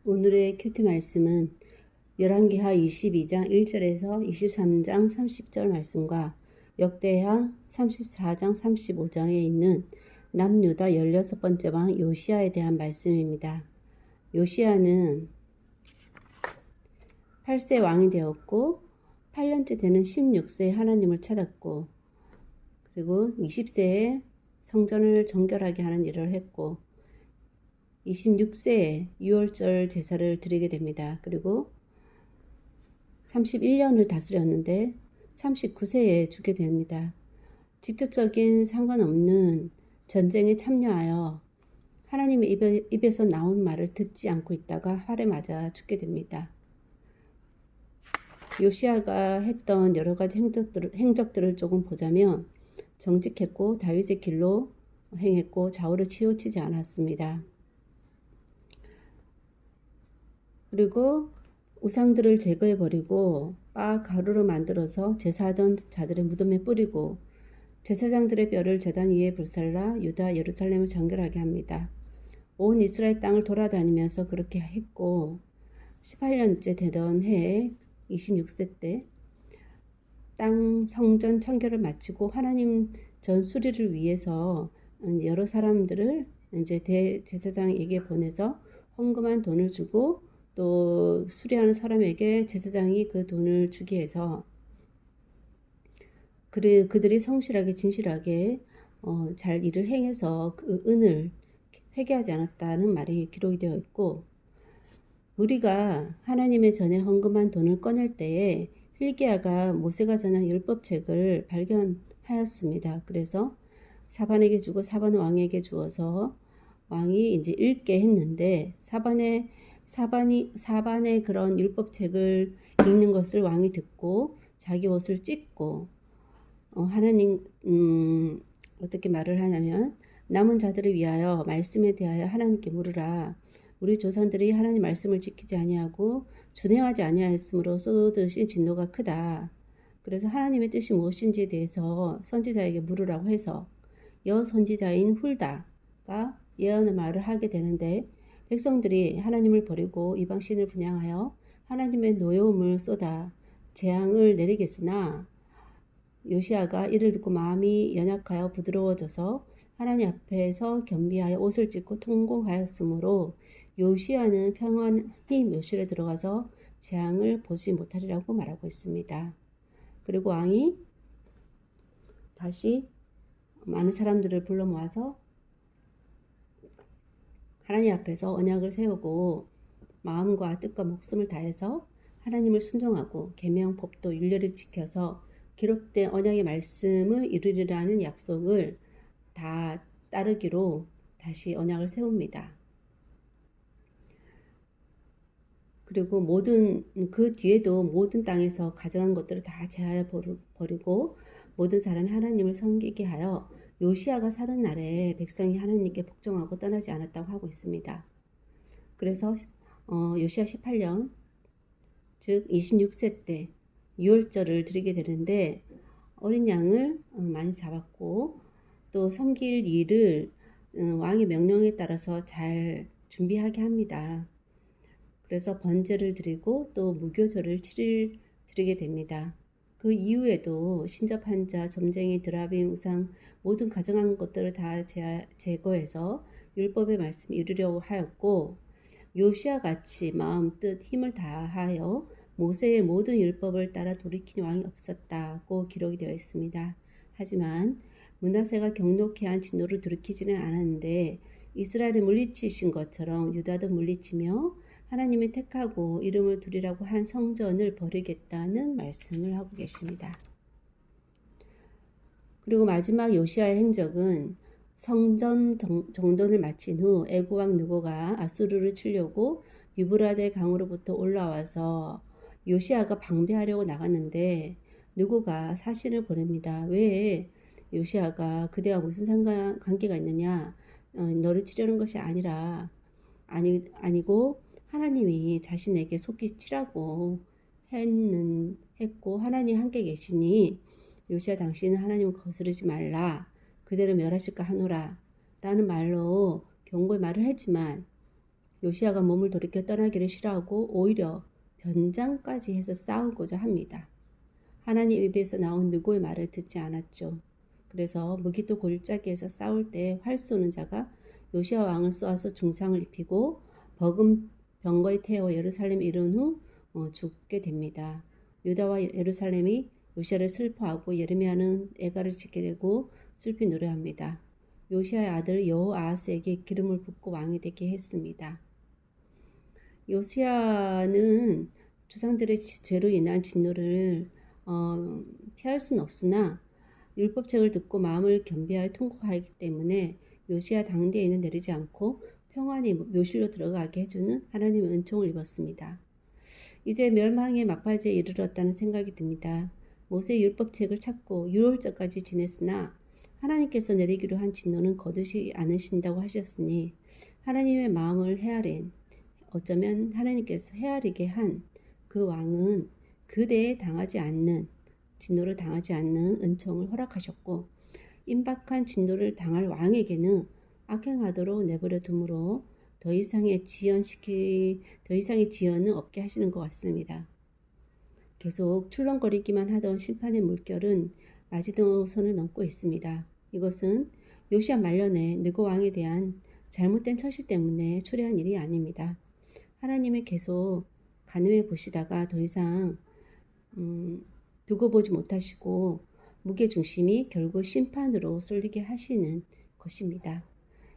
오늘의 큐티 말씀은 열왕기하 22장 1절에서 23장 30절 말씀과 역대하 34장 35장에 있는 남유다 16번째 왕 요시야에 대한 말씀입니다. 요시야는 8세 왕이 되었고 8년째 되는 16세에 하나님을 찾았고, 그리고 20세에 성전을 정결하게 하는 일을 했고 26세에 유월절 제사를 드리게 됩니다. 그리고 31년을 다스렸는데 39세에 죽게 됩니다. 직접적인 상관없는 전쟁에 참여하여 하나님의 입에서 나온 말을 듣지 않고 있다가 활에 맞아 죽게 됩니다. 요시야가 했던 여러 가지 행적들을 조금 보자면 정직했고 다윗의 길로 행했고 좌우로 치우치지 않았습니다. 그리고 우상들을 제거해버리고 빠 가루로 만들어서 제사하던 자들의 무덤에 뿌리고 제사장들의 뼈를 제단 위에 불살라 유다 예루살렘을 정결하게 합니다. 온 이스라엘 땅을 돌아다니면서 그렇게 했고 18년째 되던 해에 26세 때 땅 성전 청결을 마치고 하나님 전 수리를 위해서 여러 사람들을 이제 대제사장에게 보내서 헌금한 돈을 주고 또 수리하는 사람에게 제사장이 그 돈을 주게 해서 그들이 성실하게 진실하게 잘 일을 행해서 그 은을 회개하지 않았다는 말이 기록이 되어 있고, 무리가 하나님의 전에 헌금한 돈을 꺼낼 때에 hil기야가 모세가 전한 율법책을 발견하였습니다. 그래서 사반에게 주고 사반 왕에게 주어서 왕이 이제 읽게 했는데 사반의 그런 율법책을 읽는 것을 왕이 듣고 자기 옷을 찢고 하나님 어떻게 말을 하냐면, 남은 자들을 위하여 말씀에 대하여 하나님께 물으라. 우리 조상들이 하나님 말씀을 지키지 아니하고 준행하지 아니하였으므로 쏟으신 진노가 크다. 그래서 하나님의 뜻이 무엇인지에 대해서 선지자에게 물으라고 해서 여선지자인 훌다가 예언의 말을 하게 되는데, 백성들이 하나님을 버리고 이방신을 분향하여 하나님의 노여움을 쏟아 재앙을 내리겠으나 요시야가 이를 듣고 마음이 연약하여 부드러워져서 하나님 앞에서 겸비하여 옷을 찢고 통곡하였으므로 요시야는 평안히 묘실에 들어가서 재앙을 보지 못하리라고 말하고 있습니다. 그리고 왕이 다시 많은 사람들을 불러 모아서 하나님 앞에서 언약을 세우고 마음과 뜻과 목숨을 다해서 하나님을 순종하고 계명 법도 율례를 지켜서 기록된 언약의 말씀을 이루리라는 약속을 다 따르기로 다시 언약을 세웁니다. 그리고 그 뒤에도 모든 땅에서 가져간 것들을 다 제하여 버리고 모든 사람이 하나님을 섬기게 하여 요시야가 사는 날에 백성이 하나님께 복종하고 떠나지 않았다고 하고 있습니다. 그래서 요시야 18년 즉 26세 때 유월절을 드리게 되는데 어린 양을 많이 잡았고 또 섬길 일을 왕의 명령에 따라서 잘 준비하게 합니다. 그래서 번제를 드리고 또 무교절을 7일 드리게 됩니다. 그 이후에도 신접한 자, 점쟁이, 드라빔, 우상 모든 가정한 것들을 다 제거해서 율법의 말씀을 이루려고 하였고, 요시야 같이 마음, 뜻, 힘을 다하여 모세의 모든 율법을 따라 돌이킨 왕이 없었다고 기록이 되어 있습니다. 하지만 므낫세가 경록해 한 진노를 돌이키지는 않았는데 이스라엘을 물리치신 것처럼 유다도 물리치며 하나님이 택하고 이름을 두리라고 한 성전을 버리겠다는 말씀을 하고 계십니다. 그리고 마지막 요시야의 행적은 성전 정돈을 마친 후 애고왕 느고가 아수르를 치려고 유브라데 강으로부터 올라와서 요시야가 방비하려고 나갔는데 느고가 사신을 보냅니다. 왜 요시야가 그대와 무슨 관계가 있느냐? 너를 치려는 것이 아니고 하나님이 자신에게 속히 치라고 했고 하나님 함께 계시니 요시야 당신은 하나님을 거스르지 말라. 그대로 멸하실까 하노라. 라는 말로 경고의 말을 했지만 요시야가 몸을 돌이켜 떠나기를 싫어하고 오히려 변장까지 해서 싸우고자 합니다. 하나님 입에서 나온 느고의 말을 듣지 않았죠. 그래서 무기토 골짜기에서 싸울 때 활 쏘는 자가 요시야 왕을 쏘아서 중상을 입히고 버금 병거에 태워 예루살렘에 이른 후 죽게 됩니다. 유다와 예루살렘이 요시야를 슬퍼하고 예레미야는 애가를 짓게 되고 슬피 노래합니다. 요시야의 아들 여호아하스에게 기름을 붓고 왕이 되게 했습니다. 요시야는 조상들의 죄로 인한 진노를 피할 수는 없으나 율법책을 듣고 마음을 겸비하여 통곡하기 때문에 요시야 당대에는 내리지 않고 평안히 묘실로 들어가게 해주는 하나님의 은총을 입었습니다. 이제 멸망의 막바지에 이르렀다는 생각이 듭니다. 모세의 율법책을 찾고 유월절까지 지냈으나 하나님께서 내리기로 한 진노는 거두지 않으신다고 하셨으니 하나님의 마음을 헤아린, 어쩌면 하나님께서 헤아리게 한 그 왕은 그대에 당하지 않는, 진노를 당하지 않는 은총을 허락하셨고 임박한 진노를 당할 왕에게는 악행하도록 내버려 두므로 더 이상의 지연은 없게 하시는 것 같습니다. 계속 출렁거리기만 하던 심판의 물결은 마지노선을 넘고 있습니다. 이것은 요시야 말년에 느고 왕에 대한 잘못된 처시 때문에 초래한 일이 아닙니다. 하나님이 계속 가늠해 보시다가 더 이상 두고 보지 못하시고 무게중심이 결국 심판으로 쏠리게 하시는 것입니다.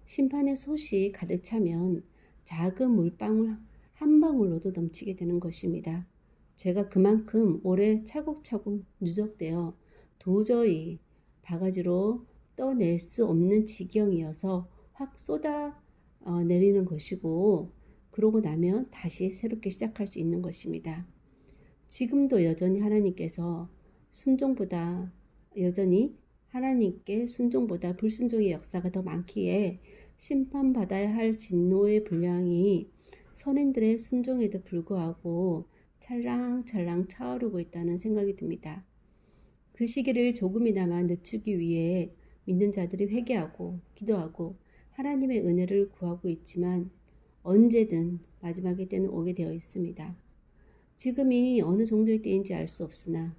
심판의 솥이 가득 차면 작은 물방울 한 방울로도 넘치게 되는 것입니다. 죄가 그만큼 오래 차곡차곡 누적되어 도저히 바가지로 떠낼 수 없는 지경이어서 확 쏟아 내리는 것이고, 그러고 나면 다시 새롭게 시작할 수 있는 것입니다. 지금도 여전히 하나님께 순종보다 불순종의 역사가 더 많기에 심판받아야 할 진노의 분량이 선인들의 순종에도 불구하고 찰랑찰랑 차오르고 있다는 생각이 듭니다. 그 시기를 조금이나마 늦추기 위해 믿는 자들이 회개하고 기도하고 하나님의 은혜를 구하고 있지만 언제든 마지막의 때는 오게 되어 있습니다. 지금이 어느 정도의 때인지 알 수 없으나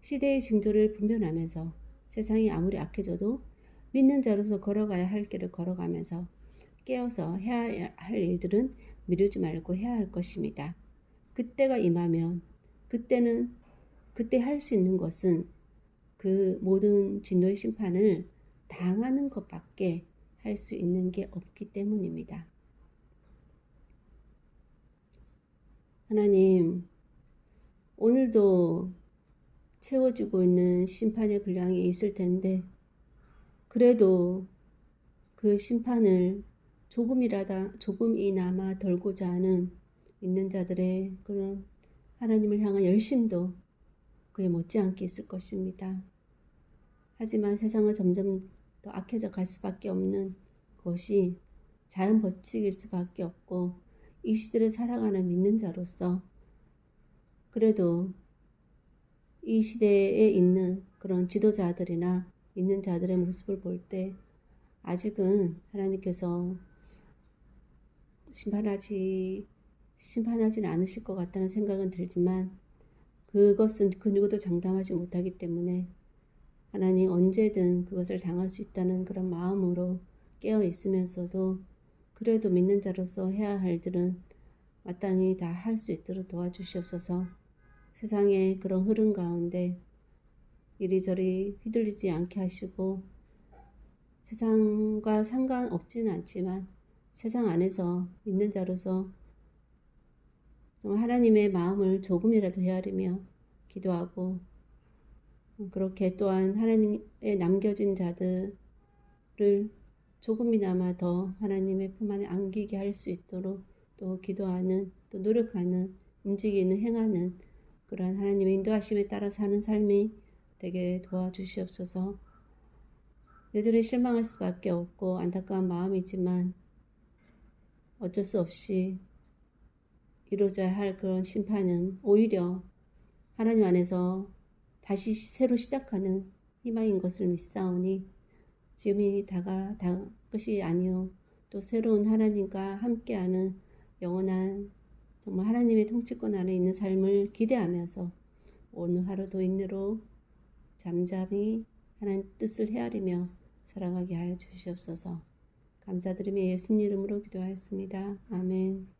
시대의 징조를 분별하면서 세상이 아무리 악해져도 믿는 자로서 걸어가야 할 길을 걸어가면서 깨어서 해야 할 일들은 미루지 말고 해야 할 것입니다. 그때가 임하면 그때 할 수 있는 것은 그 모든 진노의 심판을 당하는 것밖에 할 수 있는 게 없기 때문입니다. 하나님, 오늘도 채워지고 있는 심판의 분량이 있을 텐데 그래도 그 심판을 조금이나마 덜고자 하는 믿는 자들의 그런 하나님을 향한 열심도 그에 못지않게 있을 것입니다. 하지만 세상은 점점 더 악해져 갈 수밖에 없는 것이 자연 법칙일 수밖에 없고, 이 시대를 살아가는 믿는 자로서 그래도 이 시대에 있는 그런 지도자들이나 믿는 자들의 모습을 볼 때 아직은 하나님께서 심판하지는 않으실 것 같다는 생각은 들지만 그것은 그 누구도 장담하지 못하기 때문에 하나님 언제든 그것을 당할 수 있다는 그런 마음으로 깨어 있으면서도 그래도 믿는 자로서 해야 할 일들은 마땅히 다 할 수 있도록 도와주시옵소서. 세상의 그런 흐름 가운데 이리저리 휘둘리지 않게 하시고 세상과 상관없지는 않지만 세상 안에서 믿는 자로서 정말 하나님의 마음을 조금이라도 헤아리며 기도하고, 그렇게 또한 하나님의 남겨진 자들을 조금이나마 더 하나님의 품 안에 안기게 할 수 있도록 또 기도하는, 또 노력하는, 움직이는, 행하는 그러한 하나님의 인도하심에 따라 사는 삶이 되게 도와주시옵소서. 여전히 실망할 수밖에 없고 안타까운 마음이지만 어쩔 수 없이 이루어져야 할 그런 심판은 오히려 하나님 안에서 다시 새로 시작하는 희망인 것을 믿사오니 지금이 다가 끝이 아니오 또 새로운 하나님과 함께하는 영원한 정말 하나님의 통치권 아래 있는 삶을 기대하면서 오늘 하루도 인내로 잠잠히 하나님 뜻을 헤아리며 살아가게 하여 주시옵소서. 감사드리며 예수님 이름으로 기도하였습니다. 아멘.